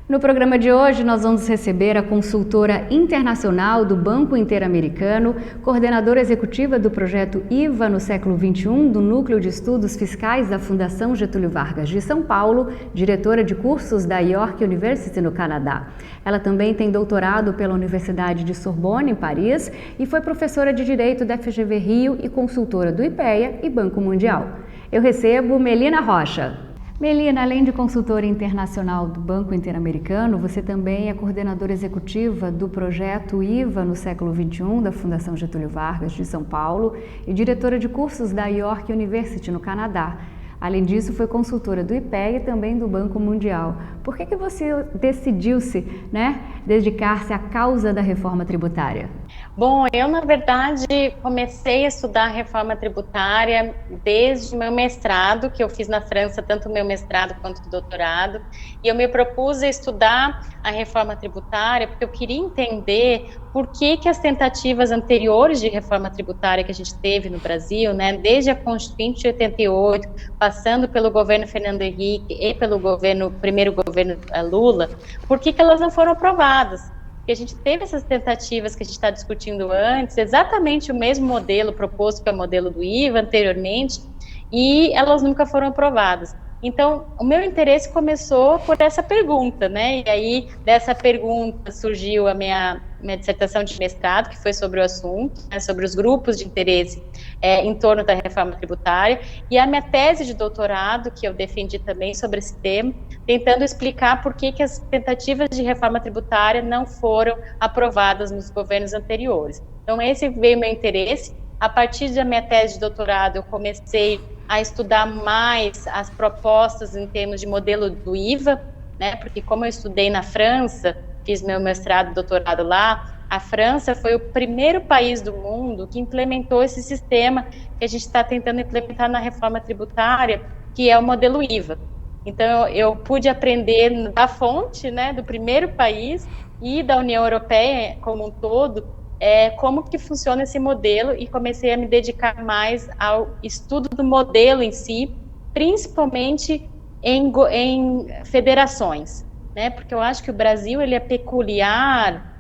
No programa de hoje, nós vamos receber a consultora internacional do Banco Interamericano, coordenadora executiva do projeto IVA no século XXI, do Núcleo de Estudos Fiscais da Fundação Getúlio Vargas de São Paulo, diretora de cursos da York University no Canadá. Ela também tem doutorado pela Universidade de Sorbonne, em Paris, e foi professora de Direito da FGV Rio e consultora do IPEA e Banco Mundial. Eu recebo Melina Rocha. Melina, além de consultora internacional do Banco Interamericano, você também é coordenadora executiva do projeto IVA no século XXI da Fundação Getúlio Vargas de São Paulo e diretora de cursos da York University no Canadá. Além disso, foi consultora do IPEA e também do Banco Mundial. Por que você decidiu-se, dedicar-se à causa da reforma tributária? Bom, eu, na verdade, comecei a estudar a reforma tributária desde o meu mestrado, que eu fiz na França, tanto o meu mestrado quanto o doutorado, e eu me propus a estudar a reforma tributária porque eu queria entender por que as tentativas anteriores de reforma tributária que a gente teve no Brasil, desde a Constituinte de 88, passando pelo governo Fernando Henrique e pelo primeiro governo Lula, por que elas não foram aprovadas? Porque a gente teve essas tentativas que a gente está discutindo antes, exatamente o mesmo modelo proposto, que é o modelo do IVA anteriormente, e elas nunca foram aprovadas. Então, o meu interesse começou por essa pergunta, e aí dessa pergunta surgiu a minha dissertação de mestrado, que foi sobre o assunto, sobre os grupos de interesse em torno da reforma tributária, e a minha tese de doutorado, que eu defendi também sobre esse tema, tentando explicar por que as tentativas de reforma tributária não foram aprovadas nos governos anteriores. Então, esse veio meu interesse. A partir da minha tese de doutorado, eu comecei a estudar mais as propostas em termos de modelo do IVA, porque como eu estudei na França, fiz meu mestrado e doutorado lá, a França foi o primeiro país do mundo que implementou esse sistema que a gente está tentando implementar na reforma tributária, que é o modelo IVA. Então, eu pude aprender da fonte, do primeiro país e da União Europeia como um todo, como que funciona esse modelo, e comecei a me dedicar mais ao estudo do modelo em si, principalmente em federações, porque eu acho que o Brasil ele é peculiar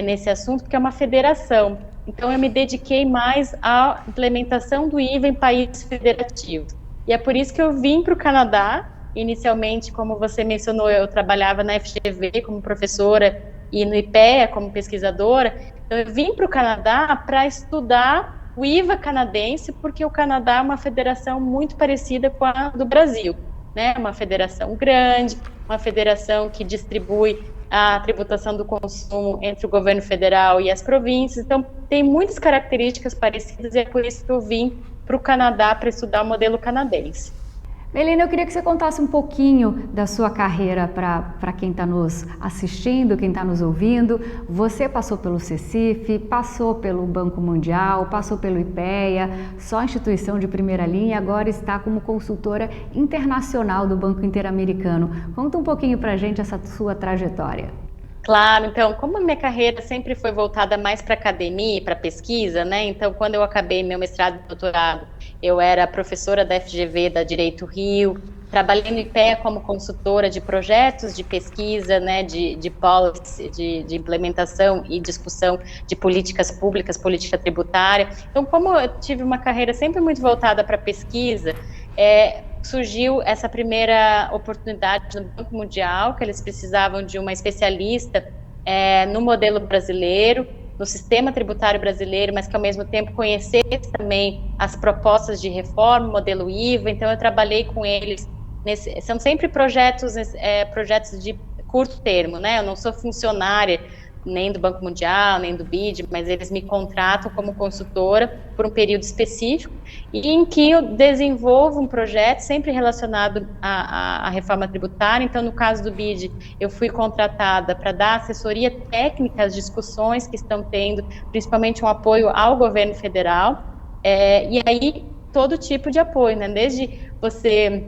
nesse assunto, porque é uma federação. Então, eu me dediquei mais à implementação do IVA em países federativos. E é por isso que eu vim para o Canadá. Inicialmente, como você mencionou, eu trabalhava na FGV como professora e no IPEA como pesquisadora. Então, eu vim para o Canadá para estudar o IVA canadense, porque o Canadá é uma federação muito parecida com a do Brasil, uma federação grande, uma federação que distribui a tributação do consumo entre o governo federal e as províncias. Então, tem muitas características parecidas, e é por isso que eu vim para o Canadá para estudar o modelo canadense. Melina, eu queria que você contasse um pouquinho da sua carreira para quem está nos assistindo, quem está nos ouvindo. Você passou pelo CECIF, passou pelo Banco Mundial, passou pelo IPEA, só instituição de primeira linha, e agora está como consultora internacional do Banco Interamericano. Conta um pouquinho para a gente essa sua trajetória. Claro, então, como a minha carreira sempre foi voltada mais para academia e para pesquisa, então, quando eu acabei meu mestrado e doutorado, eu era professora da FGV, da Direito Rio, trabalhei no IPEA como consultora de projetos de pesquisa, de policy, de implementação e discussão de políticas públicas, política tributária. Então, como eu tive uma carreira sempre muito voltada para pesquisa, surgiu essa primeira oportunidade no Banco Mundial, que eles precisavam de uma especialista no modelo brasileiro, no sistema tributário brasileiro, mas que ao mesmo tempo conhecesse também as propostas de reforma, modelo IVA. Então, eu trabalhei com eles, são sempre projetos de curto termo, eu não sou funcionária nem do Banco Mundial, nem do BID, mas eles me contratam como consultora por um período específico, e em que eu desenvolvo um projeto sempre relacionado à reforma tributária. Então, no caso do BID, eu fui contratada para dar assessoria técnica às discussões que estão tendo, principalmente um apoio ao governo federal, e aí todo tipo de apoio, desde você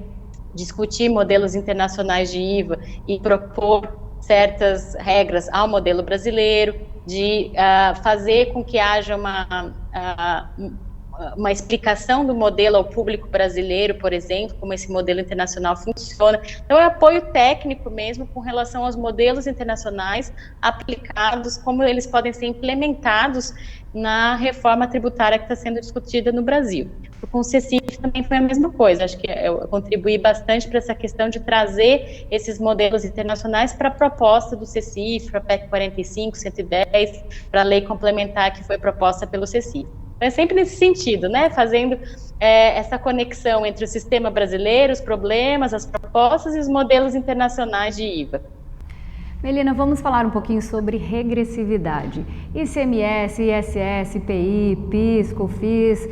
discutir modelos internacionais de IVA e propor certas regras ao modelo brasileiro, de fazer com que haja uma explicação do modelo ao público brasileiro, por exemplo, como esse modelo internacional funciona. Então, é apoio técnico mesmo com relação aos modelos internacionais aplicados, como eles podem ser implementados na reforma tributária que está sendo discutida no Brasil. Com o CECIF também foi a mesma coisa, acho que eu contribuí bastante para essa questão de trazer esses modelos internacionais para a proposta do CECIF, para a PEC 45, 110, para a lei complementar que foi proposta pelo CECIF. Então, é sempre nesse sentido, né, fazendo essa conexão entre o sistema brasileiro, os problemas, as propostas e os modelos internacionais de IVA. Melina, vamos falar um pouquinho sobre regressividade. ICMS, ISS, IPI, PIS, COFINS,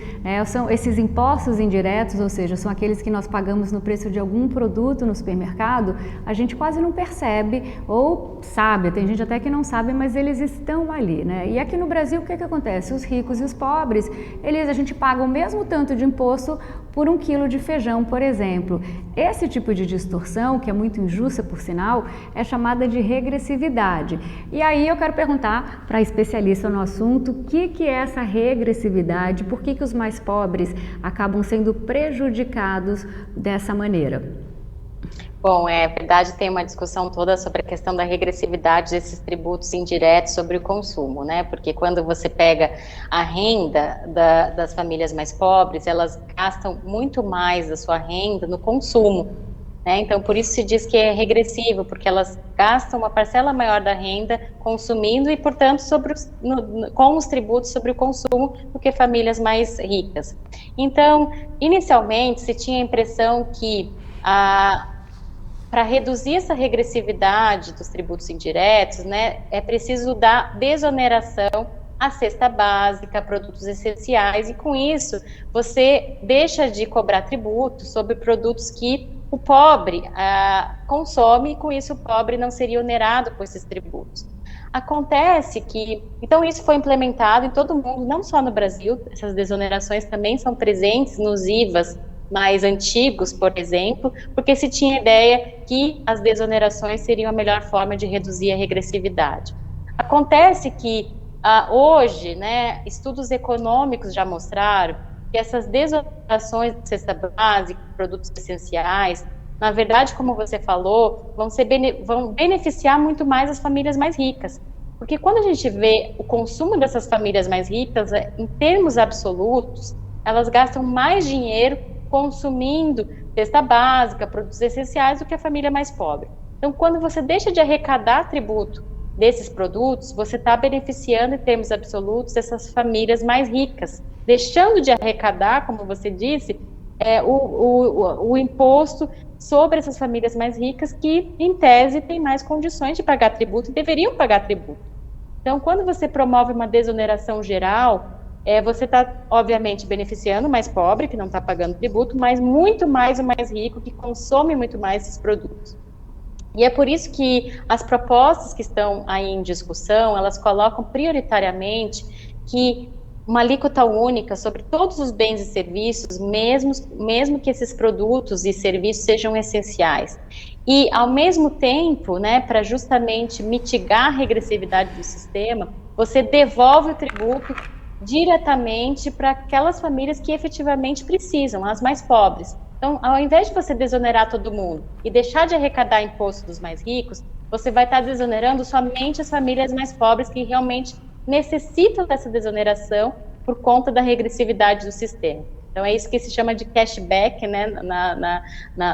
são esses impostos indiretos, ou seja, são aqueles que nós pagamos no preço de algum produto no supermercado, a gente quase não percebe ou sabe, tem gente até que não sabe, mas eles estão ali, né? E aqui no Brasil, o que acontece? Os ricos e os pobres, a gente paga o mesmo tanto de imposto por 1 quilo de feijão, por exemplo. Esse tipo de distorção, que é muito injusta, por sinal, é chamada de regressividade. E aí eu quero perguntar para a especialista no assunto, o que é essa regressividade, por que os mais pobres acabam sendo prejudicados dessa maneira? Bom, é verdade, tem uma discussão toda sobre a questão da regressividade desses tributos indiretos sobre o consumo, né? Porque quando você pega a renda das famílias mais pobres, elas gastam muito mais da sua renda no consumo, né? Então, por isso se diz que é regressivo, porque elas gastam uma parcela maior da renda consumindo e, portanto, com os tributos sobre o consumo do que famílias mais ricas. Então, inicialmente, se tinha a impressão que para reduzir essa regressividade dos tributos indiretos, né, é preciso dar desoneração à cesta básica, produtos essenciais, e com isso você deixa de cobrar tributos sobre produtos que o pobre consome, e com isso o pobre não seria onerado com esses tributos. Acontece que, então isso foi implementado em todo o mundo, não só no Brasil, essas desonerações também são presentes nos IVAs mais antigos, por exemplo, porque se tinha a ideia que as desonerações seriam a melhor forma de reduzir a regressividade. Acontece que hoje, né, estudos econômicos já mostraram que essas desonerações de cesta básica, produtos essenciais, na verdade, como você falou, vão beneficiar muito mais as famílias mais ricas. Porque quando a gente vê o consumo dessas famílias mais ricas, em termos absolutos, elas gastam mais dinheiro consumindo cesta básica, produtos essenciais, do que a família mais pobre. Então, quando você deixa de arrecadar tributo desses produtos, você está beneficiando em termos absolutos essas famílias mais ricas, deixando de arrecadar, como você disse, o imposto sobre essas famílias mais ricas que, em tese, têm mais condições de pagar tributo e deveriam pagar tributo. Então, quando você promove uma desoneração geral, você está, obviamente, beneficiando o mais pobre, que não está pagando tributo, mas muito mais o mais rico, que consome muito mais esses produtos. E é por isso que as propostas que estão aí em discussão, elas colocam prioritariamente que uma alíquota única sobre todos os bens e serviços, mesmo que esses produtos e serviços sejam essenciais. E, ao mesmo tempo, né, para justamente mitigar a regressividade do sistema, você devolve o tributo diretamente para aquelas famílias que efetivamente precisam, as mais pobres. Então, ao invés de você desonerar todo mundo e deixar de arrecadar imposto dos mais ricos, você vai estar desonerando somente as famílias mais pobres que realmente necessitam dessa desoneração por conta da regressividade do sistema. Então, é isso que se chama de cashback, né?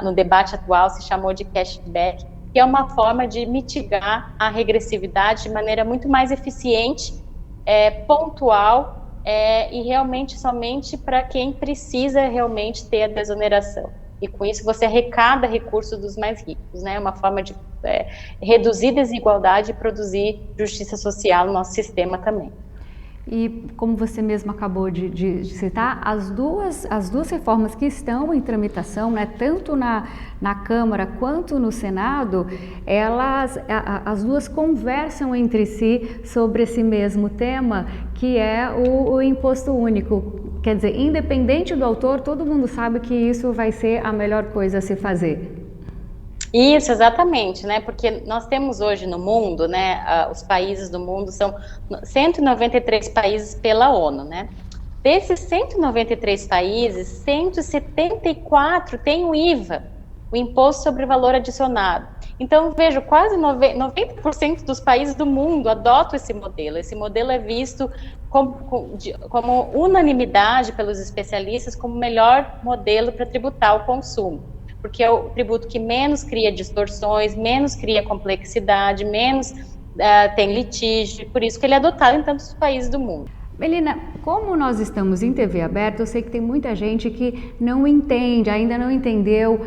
No debate atual se chamou de cashback, que é uma forma de mitigar a regressividade de maneira muito mais eficiente, pontual, e realmente somente para quem precisa realmente ter a desoneração. E com isso você arrecada recursos dos mais ricos, né? Uma forma de reduzir desigualdade e produzir justiça social no nosso sistema também. E como você mesmo acabou de citar, as duas reformas que estão em tramitação, né, tanto na Câmara quanto no Senado, as duas conversam entre si sobre esse mesmo tema, que é o imposto único. Quer dizer, independente do autor, todo mundo sabe que isso vai ser a melhor coisa a se fazer. Isso, exatamente, né? Porque nós temos hoje no mundo, né? Os países do mundo são 193 países pela ONU, né? Desses 193 países, 174 têm o IVA, o Imposto sobre o Valor Adicionado. Então, vejo, quase 90% dos países do mundo adotam esse modelo. Esse modelo é visto como unanimidade pelos especialistas como o melhor modelo para tributar o consumo, porque é o tributo que menos cria distorções, menos cria complexidade, menos tem litígio, por isso que ele é adotado em tantos países do mundo. Melina, como nós estamos em TV aberta, eu sei que tem muita gente que não entende, ainda não entendeu.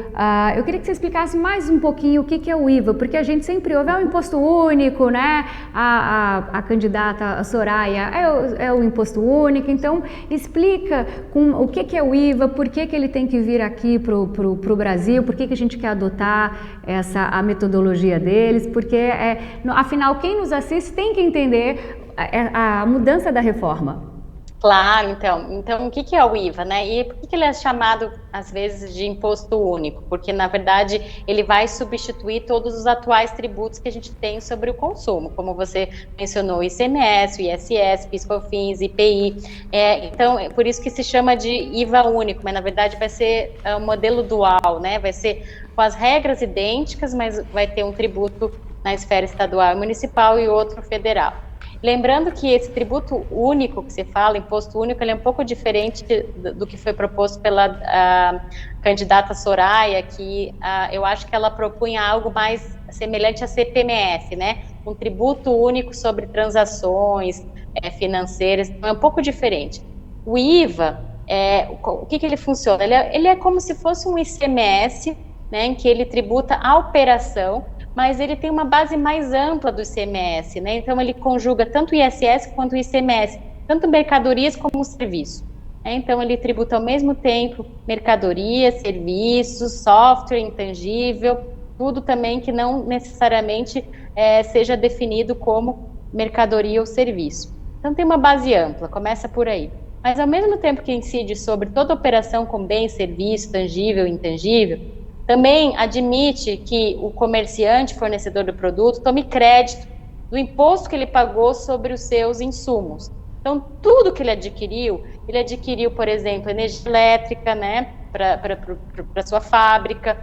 Eu queria que você explicasse mais um pouquinho o que é o IVA, porque a gente sempre ouve, é o imposto único, né? A candidata Soraya é o imposto único, então explica o que é o IVA, por que ele tem que vir aqui para o Brasil, por que a gente quer adotar a metodologia deles, porque afinal quem nos assiste tem que entender a mudança da reforma. Claro, então o que é o IVA, né? E por que ele é chamado, às vezes, de imposto único? Porque, na verdade, ele vai substituir todos os atuais tributos que a gente tem sobre o consumo, como você mencionou, ICMS, ISS, PIS/COFINS, IPI. Então, é por isso que se chama de IVA único, mas, na verdade, vai ser um modelo dual, né? Vai ser com as regras idênticas, mas vai ter um tributo na esfera estadual e municipal e outro federal. Lembrando que esse tributo único que você fala, imposto único, ele é um pouco diferente do que foi proposto pela candidata Soraya, que eu acho que ela propunha algo mais semelhante a CPMF, né? Um tributo único sobre transações financeiras, então é um pouco diferente. O IVA, o que ele funciona? Ele é como se fosse um ICMS, né, em que ele tributa a operação, mas ele tem uma base mais ampla do ICMS, né? Então ele conjuga tanto o ISS quanto o ICMS, tanto mercadorias como serviço. Então ele tributa ao mesmo tempo mercadorias, serviços, software intangível, tudo também que não necessariamente seja definido como mercadoria ou serviço. Então tem uma base ampla, começa por aí. Mas ao mesmo tempo que incide sobre toda operação com bem, serviço, tangível e intangível, também admite que o comerciante, fornecedor do produto, tome crédito do imposto que ele pagou sobre os seus insumos. Então, tudo que ele adquiriu, por exemplo, energia elétrica, né, para sua fábrica,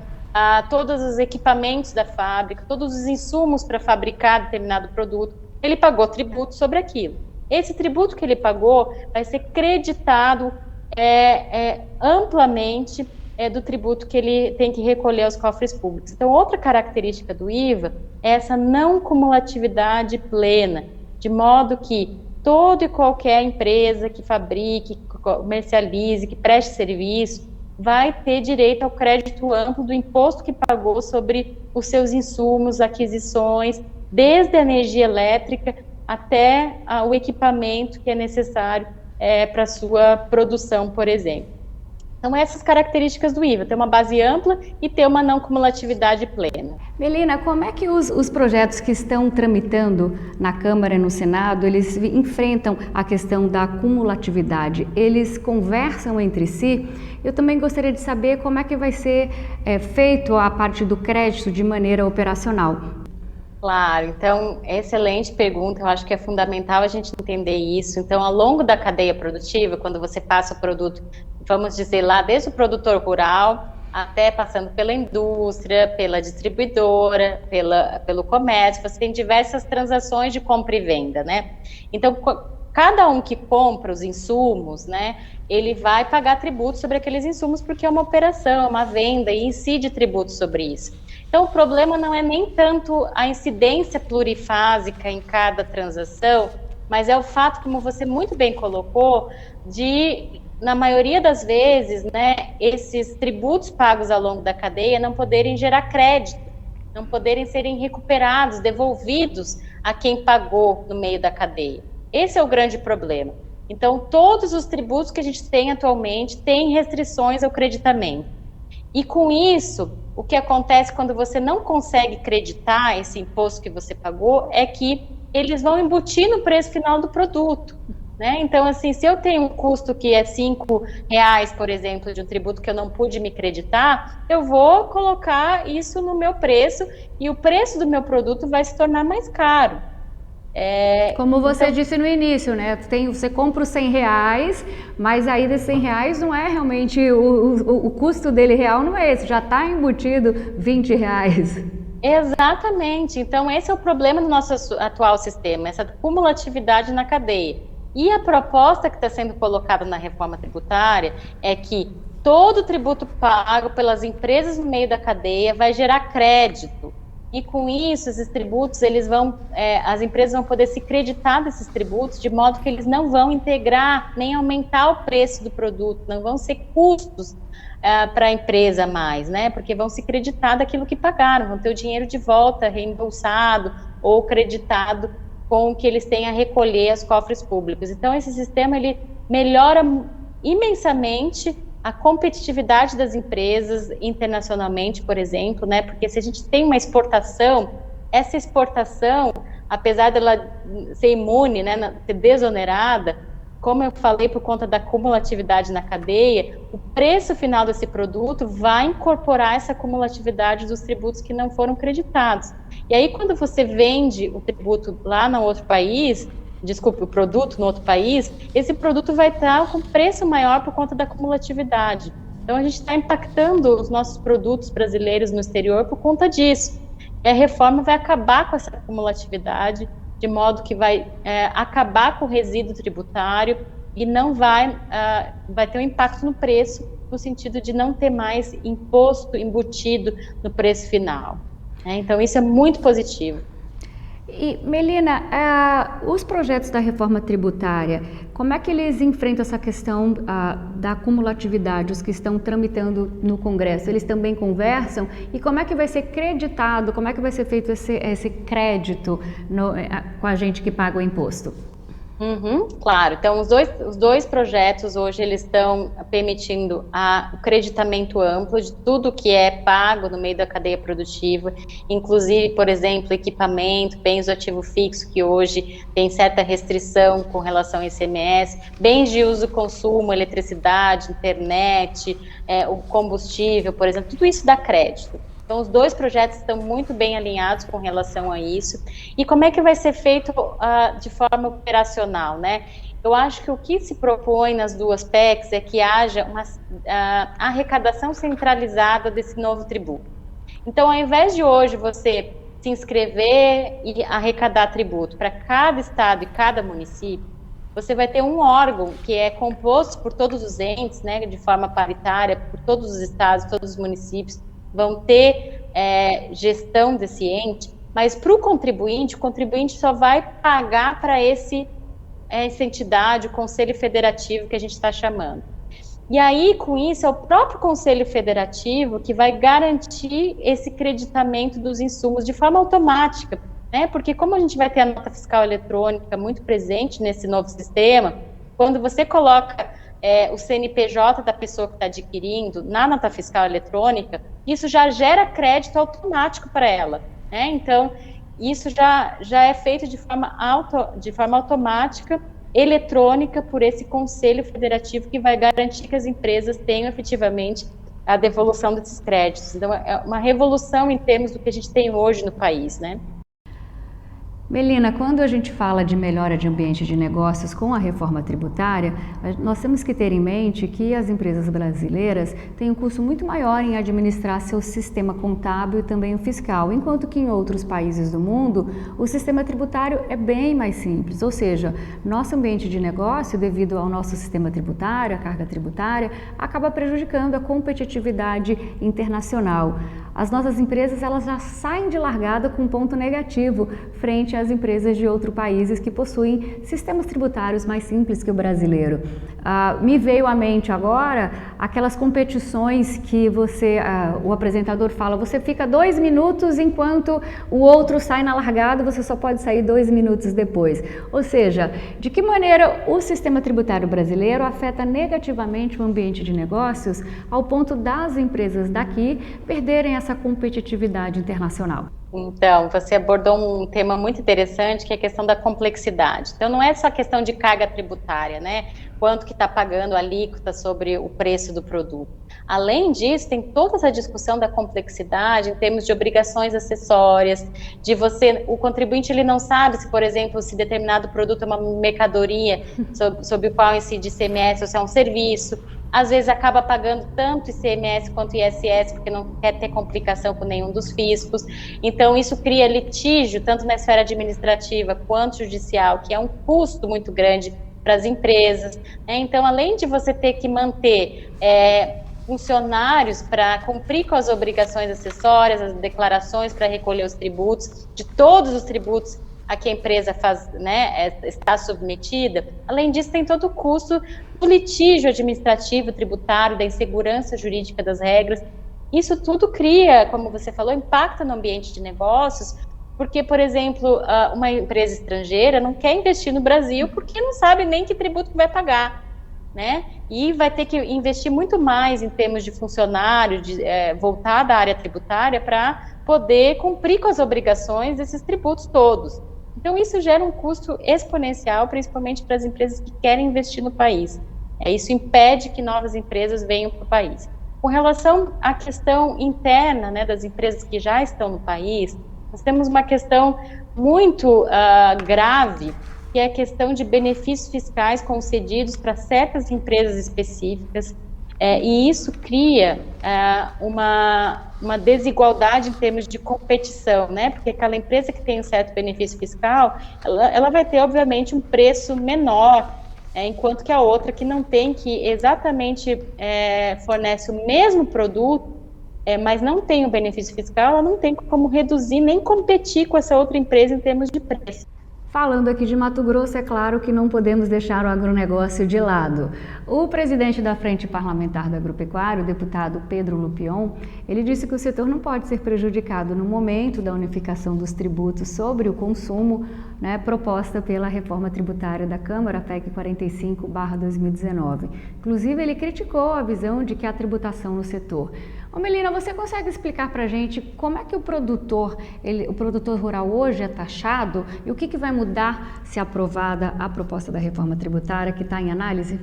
todos os equipamentos da fábrica, todos os insumos para fabricar determinado produto, ele pagou tributo sobre aquilo. Esse tributo que ele pagou vai ser creditado amplamente do tributo que ele tem que recolher aos cofres públicos. Então, outra característica do IVA é essa não cumulatividade plena, de modo que toda e qualquer empresa que fabrique, que comercialize, que preste serviço, vai ter direito ao crédito amplo do imposto que pagou sobre os seus insumos, aquisições, desde a energia elétrica até o equipamento que é necessário para a sua produção, por exemplo. Então, essas características do IVA, ter uma base ampla e ter uma não cumulatividade plena. Melina, como é que os projetos que estão tramitando na Câmara e no Senado, eles enfrentam a questão da cumulatividade? Eles conversam entre si? Eu também gostaria de saber como é que vai ser feito a parte do crédito de maneira operacional. Claro, então, excelente pergunta, eu acho que é fundamental a gente entender isso. Então, ao longo da cadeia produtiva, quando você passa o produto, vamos dizer lá, desde o produtor rural, até passando pela indústria, pela distribuidora, pelo comércio, você tem diversas transações de compra e venda, né? Então, cada um que compra os insumos, né, ele vai pagar tributo sobre aqueles insumos, porque é uma operação, é uma venda, e incide tributo sobre isso. Então, o problema não é nem tanto a incidência plurifásica em cada transação, mas é o fato, como você muito bem colocou, de, na maioria das vezes, né, esses tributos pagos ao longo da cadeia não poderem gerar crédito, não poderem serem recuperados, devolvidos a quem pagou no meio da cadeia. Esse é o grande problema. Então, todos os tributos que a gente tem atualmente têm restrições ao creditamento. E com isso, o que acontece quando você não consegue creditar esse imposto que você pagou é que eles vão embutir no preço final do produto, né? Então, assim, se eu tenho um custo que é R$5, por exemplo, de um tributo que eu não pude me creditar, eu vou colocar isso no meu preço e o preço do meu produto vai se tornar mais caro. Como você disse no início, né? Você compra os R$ 100, mas aí desses R$ 100 não é realmente o custo dele real, não é esse, já está embutido R$ 20. Exatamente. Então, esse é o problema do nosso atual sistema, essa cumulatividade na cadeia. E a proposta que está sendo colocada na reforma tributária é que todo tributo pago pelas empresas no meio da cadeia vai gerar crédito. E com isso, esses tributos, as empresas vão poder se creditar desses tributos, de modo que eles não vão integrar nem aumentar o preço do produto, não vão ser custos para a empresa mais, né? Porque vão se creditar daquilo que pagaram, vão ter o dinheiro de volta reembolsado ou creditado com o que eles têm a recolher aos cofres públicos. Então, esse sistema ele melhora imensamente a competitividade das empresas internacionalmente, por exemplo, né? Porque se a gente tem uma exportação, essa exportação, apesar dela ser imune, né, ser desonerada, como eu falei, por conta da cumulatividade na cadeia, o preço final desse produto vai incorporar essa cumulatividade dos tributos que não foram creditados. E aí, quando você vende o tributo lá no outro país, o produto no outro país, esse produto vai estar com preço maior por conta da cumulatividade. Então, a gente está impactando os nossos produtos brasileiros no exterior por conta disso. E a reforma vai acabar com essa cumulatividade, de modo que vai acabar com o resíduo tributário e não vai ter um impacto no preço, no sentido de não ter mais imposto embutido no preço final. Então, isso é muito positivo. E, Melina, os projetos da reforma tributária, como é que eles enfrentam essa questão da cumulatividade, os que estão tramitando no Congresso? Eles também conversam? E como é que vai ser creditado, como é que vai ser feito esse crédito com a gente que paga o imposto? Claro, então os dois projetos hoje eles estão permitindo o creditamento amplo de tudo que é pago no meio da cadeia produtiva, inclusive, por exemplo, equipamento, bens do ativo fixo, que hoje tem certa restrição com relação ao ICMS, bens de uso e consumo, eletricidade, internet, o combustível, por exemplo, tudo isso dá crédito. Então, os dois projetos estão muito bem alinhados com relação a isso. E como é que vai ser feito de forma operacional, né? Eu acho que o que se propõe nas duas PECs é que haja uma arrecadação centralizada desse novo tributo. Então, ao invés de hoje você se inscrever e arrecadar tributo para cada estado e cada município, você vai ter um órgão que é composto por todos os entes, né, de forma paritária, por todos os estados, todos os municípios, vão ter gestão desse ente, mas para o contribuinte só vai pagar para essa entidade, o Conselho Federativo que a gente está chamando. E aí, com isso, é o próprio Conselho Federativo que vai garantir esse creditamento dos insumos de forma automática, né? Porque como a gente vai ter a nota fiscal eletrônica muito presente nesse novo sistema, quando você coloca o CNPJ da pessoa que está adquirindo na nota fiscal eletrônica, isso já gera crédito automático para ela, né? Então, isso já é feito de forma automática, eletrônica, por esse Conselho Federativo que vai garantir que as empresas tenham efetivamente a devolução desses créditos. Então, é uma revolução em termos do que a gente tem hoje no país, né? Melina, quando a gente fala de melhora de ambiente de negócios com a reforma tributária, nós temos que ter em mente que as empresas brasileiras têm um custo muito maior em administrar seu sistema contábil e também o fiscal, enquanto que em outros países do mundo o sistema tributário é bem mais simples, ou seja, nosso ambiente de negócio, devido ao nosso sistema tributário, a carga tributária, acaba prejudicando a competitividade internacional. As nossas empresas elas já saem de largada com um ponto negativo frente às empresas de outros países que possuem sistemas tributários mais simples que o brasileiro. Me veio à mente agora aquelas competições que o apresentador fala, você fica 2 minutos enquanto o outro sai na largada, você só pode sair 2 minutos depois. Ou seja, de que maneira o sistema tributário brasileiro afeta negativamente o ambiente de negócios ao ponto das empresas daqui perderem essa competitividade internacional? Então, você abordou um tema muito interessante, que é a questão da complexidade. Então, não é só questão de carga tributária, né? quanto que está pagando a alíquota sobre o preço do produto. Além disso, tem toda essa discussão da complexidade em termos de obrigações acessórias, o contribuinte ele não sabe se, por exemplo, se determinado produto é uma mercadoria sobre o qual incide ICMS ou se é um serviço. Às vezes acaba pagando tanto ICMS quanto ISS, porque não quer ter complicação com nenhum dos fiscos. Então, isso cria litígio, tanto na esfera administrativa quanto judicial, que é um custo muito grande para as empresas. Então, além de você ter que manter funcionários para cumprir com as obrigações acessórias, as declarações para recolher os tributos, de todos os tributos a que a empresa faz, está submetida. Além disso, tem todo o custo do litígio administrativo, tributário, da insegurança jurídica das regras. Isso tudo cria, como você falou, impacta no ambiente de negócios, porque, por exemplo, uma empresa estrangeira não quer investir no Brasil porque não sabe nem que tributo vai pagar, né? E vai ter que investir muito mais em termos de funcionário, voltar da área tributária para poder cumprir com as obrigações desses tributos todos. Então, isso gera um custo exponencial, principalmente para as empresas que querem investir no país. Isso impede que novas empresas venham para o país. Com relação à questão interna, das empresas que já estão no país, nós temos uma questão muito grave, que é a questão de benefícios fiscais concedidos para certas empresas específicas, e isso cria uma desigualdade em termos de competição, porque aquela empresa que tem um certo benefício fiscal, ela vai ter, obviamente, um preço menor, enquanto que a outra que não tem, que exatamente fornece o mesmo produto, mas não tem o benefício fiscal, ela não tem como reduzir nem competir com essa outra empresa em termos de preço. Falando aqui de Mato Grosso, é claro que não podemos deixar o agronegócio de lado. O presidente da Frente Parlamentar do Agropecuário, o deputado Pedro Lupion, ele disse que o setor não pode ser prejudicado no momento da unificação dos tributos sobre o consumo, proposta pela reforma tributária da Câmara, a PEC 45/2019. Inclusive, ele criticou a visão de que a tributação no setor... Melina, você consegue explicar para a gente como é que o produtor rural hoje é taxado e o que vai mudar se aprovada a proposta da reforma tributária que está em análise?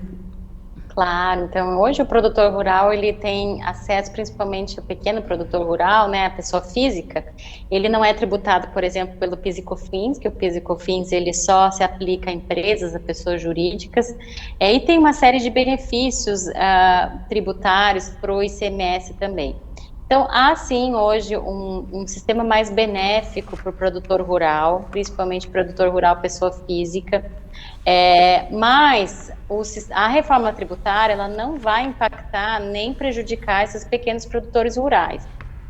Claro, então hoje o produtor rural ele tem acesso, principalmente o pequeno produtor rural, a pessoa física, ele não é tributado, por exemplo, pelo PIS e COFINS, que o PIS e COFINS ele só se aplica a empresas, a pessoas jurídicas, e tem uma série de benefícios tributários para o ICMS também. Então, há sim hoje um sistema mais benéfico para o produtor rural, principalmente produtor rural pessoa física, mas a reforma tributária ela não vai impactar nem prejudicar esses pequenos produtores rurais.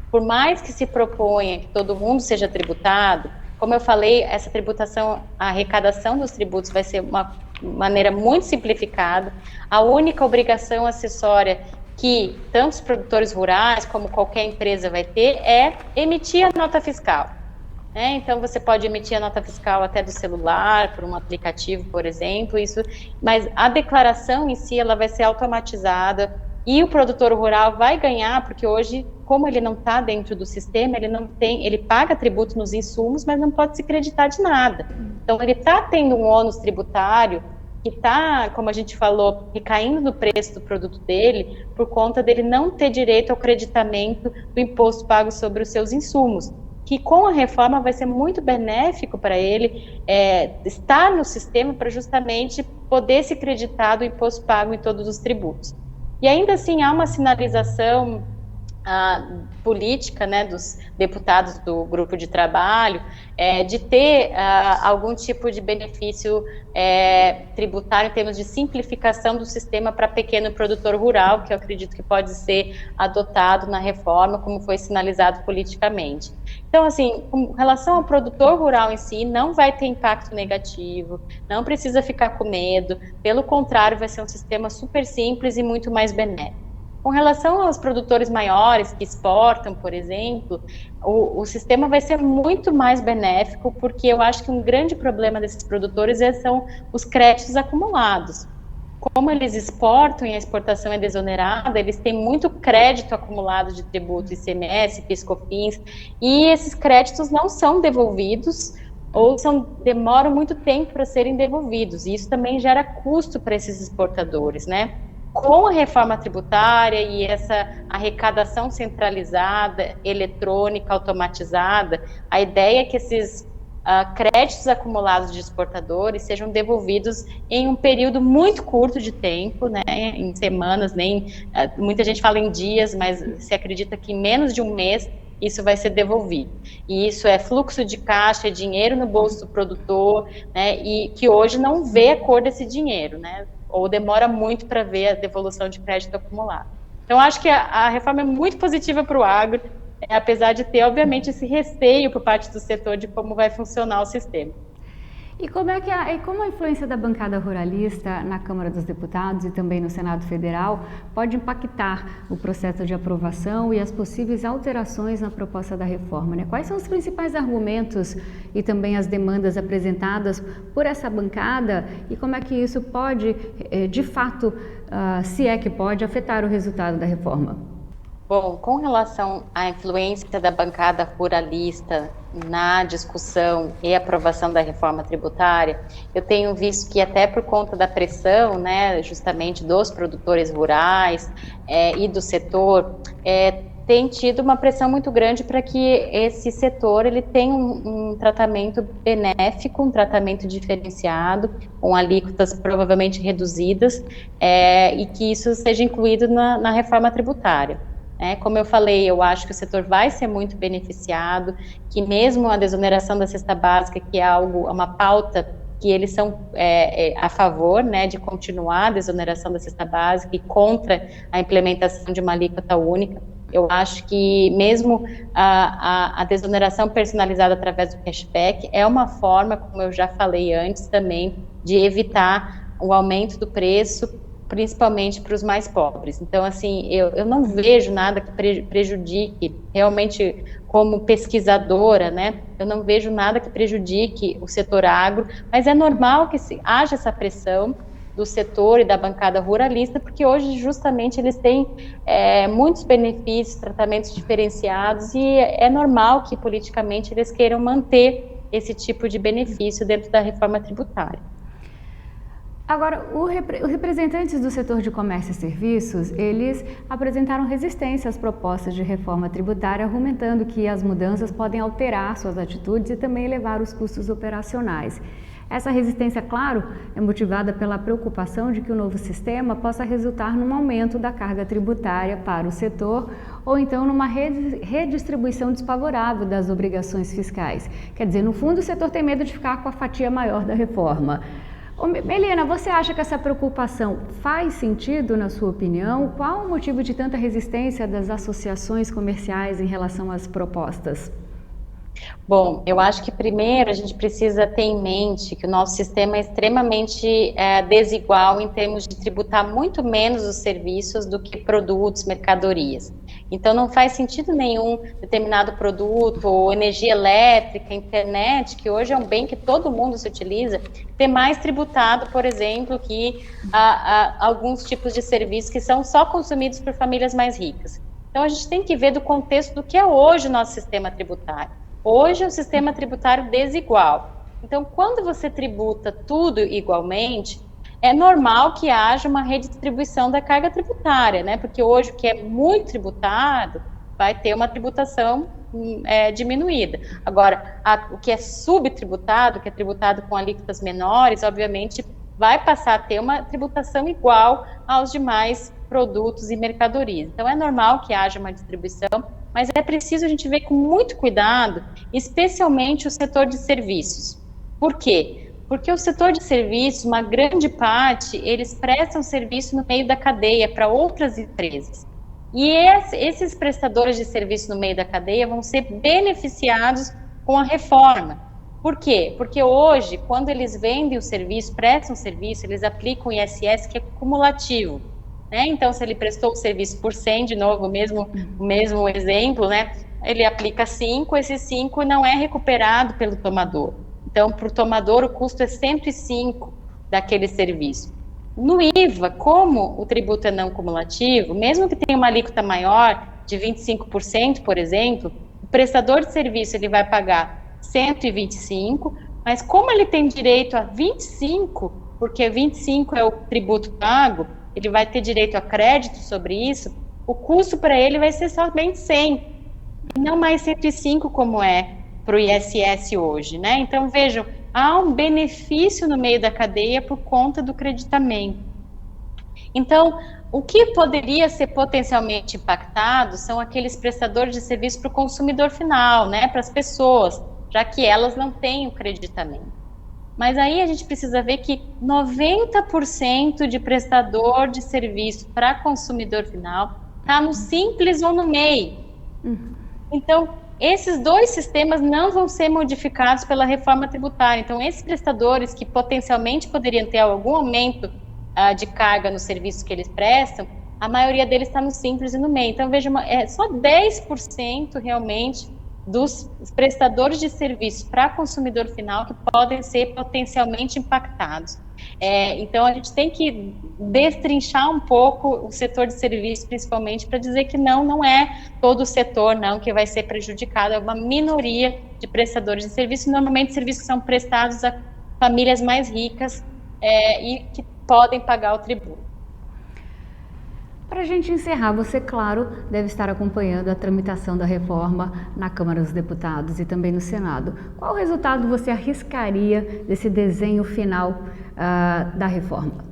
Por mais que se proponha que todo mundo seja tributado, como eu falei, essa tributação, a arrecadação dos tributos vai ser uma maneira muito simplificada. A única obrigação acessória que tanto os produtores rurais como qualquer empresa vai ter é emitir a nota fiscal. Então, você pode emitir a nota fiscal até do celular, por um aplicativo, por exemplo, mas a declaração em si, ela vai ser automatizada e o produtor rural vai ganhar, porque hoje, como ele não está dentro do sistema, ele paga tributo nos insumos, mas não pode se creditar de nada. Então, ele está tendo um ônus tributário que está, como a gente falou, recaindo no preço do produto dele, por conta dele não ter direito ao creditamento do imposto pago sobre os seus insumos, que com a reforma vai ser muito benéfico para ele estar no sistema para justamente poder se creditar do imposto pago em todos os tributos. E ainda assim há uma sinalização política, dos deputados do grupo de trabalho, de ter algum tipo de benefício tributário em termos de simplificação do sistema para pequeno produtor rural, que eu acredito que pode ser adotado na reforma, como foi sinalizado politicamente. Então, assim, com relação ao produtor rural em si, não vai ter impacto negativo, não precisa ficar com medo, pelo contrário, vai ser um sistema super simples e muito mais benéfico. Com relação aos produtores maiores que exportam, por exemplo, o sistema vai ser muito mais benéfico, porque eu acho que um grande problema desses produtores são os créditos acumulados. Como eles exportam e a exportação é desonerada, eles têm muito crédito acumulado de tributo ICMS, PIS, COFINS, e esses créditos não são devolvidos ou demoram muito tempo para serem devolvidos, e isso também gera custo para esses exportadores, né? Com a reforma tributária e essa arrecadação centralizada, eletrônica, automatizada, a ideia é que esses créditos acumulados de exportadores sejam devolvidos em um período muito curto de tempo, né, em semanas, muita gente fala em dias, mas se acredita que em menos de um mês isso vai ser devolvido. E isso é fluxo de caixa, é dinheiro no bolso do produtor, né, e que hoje não vê a cor desse dinheiro, né, ou demora muito para ver a devolução de crédito acumulado. Então, acho que a reforma é muito positiva para o agro, apesar de ter, obviamente, esse receio por parte do setor de como vai funcionar o sistema. E como a influência da bancada ruralista na Câmara dos Deputados e também no Senado Federal pode impactar o processo de aprovação e as possíveis alterações na proposta da reforma, né? Quais são os principais argumentos e também as demandas apresentadas por essa bancada e como é que isso pode, de fato, se é que pode, afetar o resultado da reforma? Bom, com relação à influência da bancada ruralista na discussão e aprovação da reforma tributária, eu tenho visto que até por conta da pressão, né, justamente dos produtores rurais e do setor, tem tido uma pressão muito grande para que esse setor ele tenha um tratamento benéfico, um tratamento diferenciado, com alíquotas provavelmente reduzidas, e que isso seja incluído na reforma tributária. Como eu falei, eu acho que o setor vai ser muito beneficiado, que mesmo a desoneração da cesta básica, que é uma pauta que eles são a favor, né, de continuar a desoneração da cesta básica e contra a implementação de uma alíquota única. Eu acho que mesmo a desoneração personalizada através do cashback é uma forma, como eu já falei antes também, de evitar o aumento do preço, principalmente para os mais pobres. Então, assim, eu não vejo nada que prejudique, realmente, como pesquisadora, né, eu não vejo nada que prejudique o setor agro, mas é normal que haja essa pressão do setor e da bancada ruralista, porque hoje, justamente, eles têm muitos benefícios, tratamentos diferenciados, e é normal que, politicamente, eles queiram manter esse tipo de benefício dentro da reforma tributária. Agora, os representantes do setor de comércio e serviços, eles apresentaram resistência às propostas de reforma tributária, argumentando que as mudanças podem alterar suas atitudes e também elevar os custos operacionais. Essa resistência, claro, é motivada pela preocupação de que o novo sistema possa resultar num aumento da carga tributária para o setor ou então numa redistribuição desfavorável das obrigações fiscais. Quer dizer, no fundo, o setor tem medo de ficar com a fatia maior da reforma. Melina, você acha que essa preocupação faz sentido, na sua opinião? Qual o motivo de tanta resistência das associações comerciais em relação às propostas? Bom, eu acho que primeiro a gente precisa ter em mente que o nosso sistema é extremamente desigual em termos de tributar muito menos os serviços do que produtos, mercadorias. Então não faz sentido nenhum determinado produto, ou energia elétrica, internet, que hoje é um bem que todo mundo se utiliza, ter mais tributado, por exemplo, que alguns tipos de serviços que são só consumidos por famílias mais ricas. Então a gente tem que ver do contexto do que é hoje o nosso sistema tributário. Hoje é um sistema tributário desigual. Então, quando você tributa tudo igualmente, é normal que haja uma redistribuição da carga tributária, né? Porque hoje o que é muito tributado vai ter uma tributação diminuída. Agora, o que é subtributado, que é tributado com alíquotas menores, obviamente vai passar a ter uma tributação igual aos demais produtos e mercadorias. Então, é normal que haja uma distribuição, mas é preciso a gente ver com muito cuidado, especialmente o setor de serviços. Por quê? Porque o setor de serviços, uma grande parte, eles prestam serviço no meio da cadeia para outras empresas. E esses prestadores de serviço no meio da cadeia vão ser beneficiados com a reforma. Por quê? Porque hoje, quando eles vendem o serviço, prestam serviço, eles aplicam o ISS, que é cumulativo. Então, se ele prestou o serviço por 100, de novo, o mesmo exemplo, né? Ele aplica 5, esse 5 não é recuperado pelo tomador. Então, para o tomador, o custo é 105 daquele serviço. No IVA, como o tributo é não cumulativo, mesmo que tenha uma alíquota maior, de 25%, por exemplo, o prestador de serviço ele vai pagar 125, mas como ele tem direito a 25, porque 25 é o tributo pago, ele vai ter direito a crédito sobre isso, o custo para ele vai ser somente 100, e não mais 105 como é para o ISS hoje, né? Então, vejam, há um benefício no meio da cadeia por conta do creditamento. Então, o que poderia ser potencialmente impactado são aqueles prestadores de serviço para o consumidor final, né, para as pessoas, já que elas não têm o creditamento. Mas aí a gente precisa ver que 90% de prestador de serviço para consumidor final está no Simples ou no MEI. Então, esses dois sistemas não vão ser modificados pela reforma tributária. Então, esses prestadores que potencialmente poderiam ter algum aumento de carga no serviço que eles prestam, a maioria deles está no Simples e no MEI. Então, veja, só 10% realmente dos prestadores de serviço para consumidor final que podem ser potencialmente impactados. Então, a gente tem que destrinchar um pouco o setor de serviço, principalmente, para dizer que não é todo o setor não que vai ser prejudicado, é uma minoria de prestadores de serviço, normalmente serviços que são prestados a famílias mais ricas e que podem pagar o tributo. Para a gente encerrar, você, claro, deve estar acompanhando a tramitação da reforma na Câmara dos Deputados e também no Senado. Qual resultado você arriscaria desse desenho final da reforma?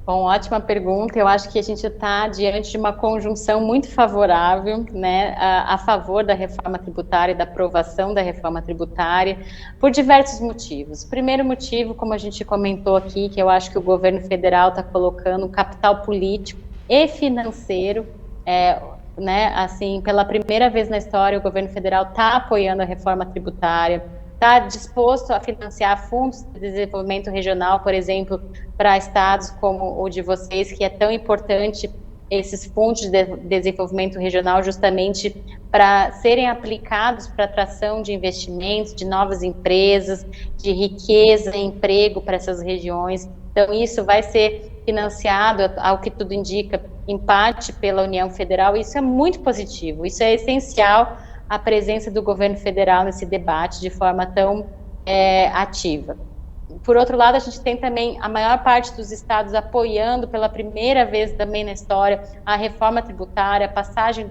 Bom, ótima pergunta. Eu acho que a gente está diante de uma conjunção muito favorável, né, a favor da reforma tributária e da aprovação da reforma tributária, por diversos motivos. O primeiro motivo, como a gente comentou aqui, que eu acho que o governo federal está colocando um capital político e financeiro, né, assim, pela primeira vez na história, o governo federal está apoiando a reforma tributária, está disposto a financiar fundos de desenvolvimento regional, por exemplo, para estados como o de vocês, que é tão importante esses fundos de desenvolvimento regional justamente para serem aplicados para atração de investimentos, de novas empresas, de riqueza e emprego para essas regiões. Então, isso vai ser financiado, ao que tudo indica, em parte pela União Federal, e isso é muito positivo, isso é essencial a presença do governo federal nesse debate de forma tão ativa. Por outro lado, a gente tem também a maior parte dos estados apoiando pela primeira vez também na história a reforma tributária, a passagem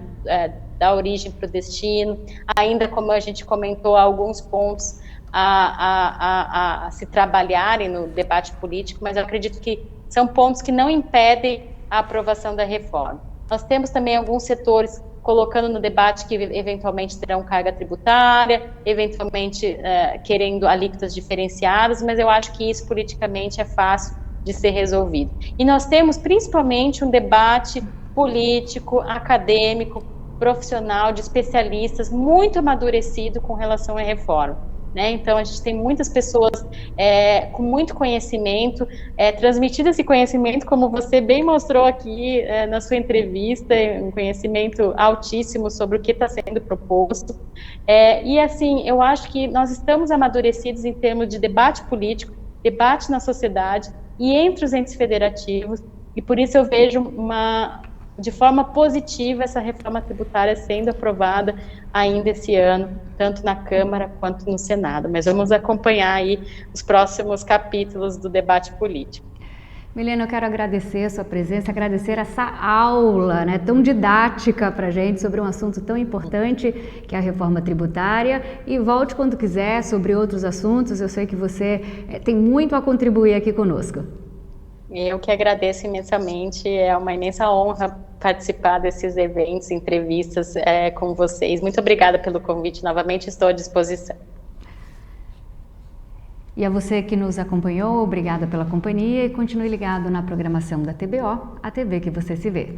da origem para o destino, ainda como a gente comentou, alguns pontos a se trabalharem no debate político, mas eu acredito que são pontos que não impedem a aprovação da reforma. Nós temos também alguns setores colocando no debate que eventualmente terão carga tributária, eventualmente querendo alíquotas diferenciadas, mas eu acho que isso politicamente é fácil de ser resolvido. E nós temos principalmente um debate político, acadêmico, profissional, de especialistas, muito amadurecido com relação à reforma. Né? Então, a gente tem muitas pessoas com muito conhecimento, transmitindo esse conhecimento, como você bem mostrou aqui na sua entrevista, um conhecimento altíssimo sobre o que está sendo proposto. E, assim, eu acho que nós estamos amadurecidos em termos de debate político, debate na sociedade e entre os entes federativos, e por isso eu vejo de forma positiva essa reforma tributária sendo aprovada ainda esse ano, tanto na Câmara quanto no Senado. Mas vamos acompanhar aí os próximos capítulos do debate político. Milena, eu quero agradecer a sua presença, agradecer essa aula, né, tão didática para a gente sobre um assunto tão importante que é a reforma tributária, e volte quando quiser sobre outros assuntos. Eu sei que você tem muito a contribuir aqui conosco. Eu que agradeço imensamente, é uma imensa honra participar desses eventos, entrevistas com vocês. Muito obrigada pelo convite, novamente estou à disposição. E a você que nos acompanhou, obrigada pela companhia e continue ligado na programação da TBO, a TV que você se vê.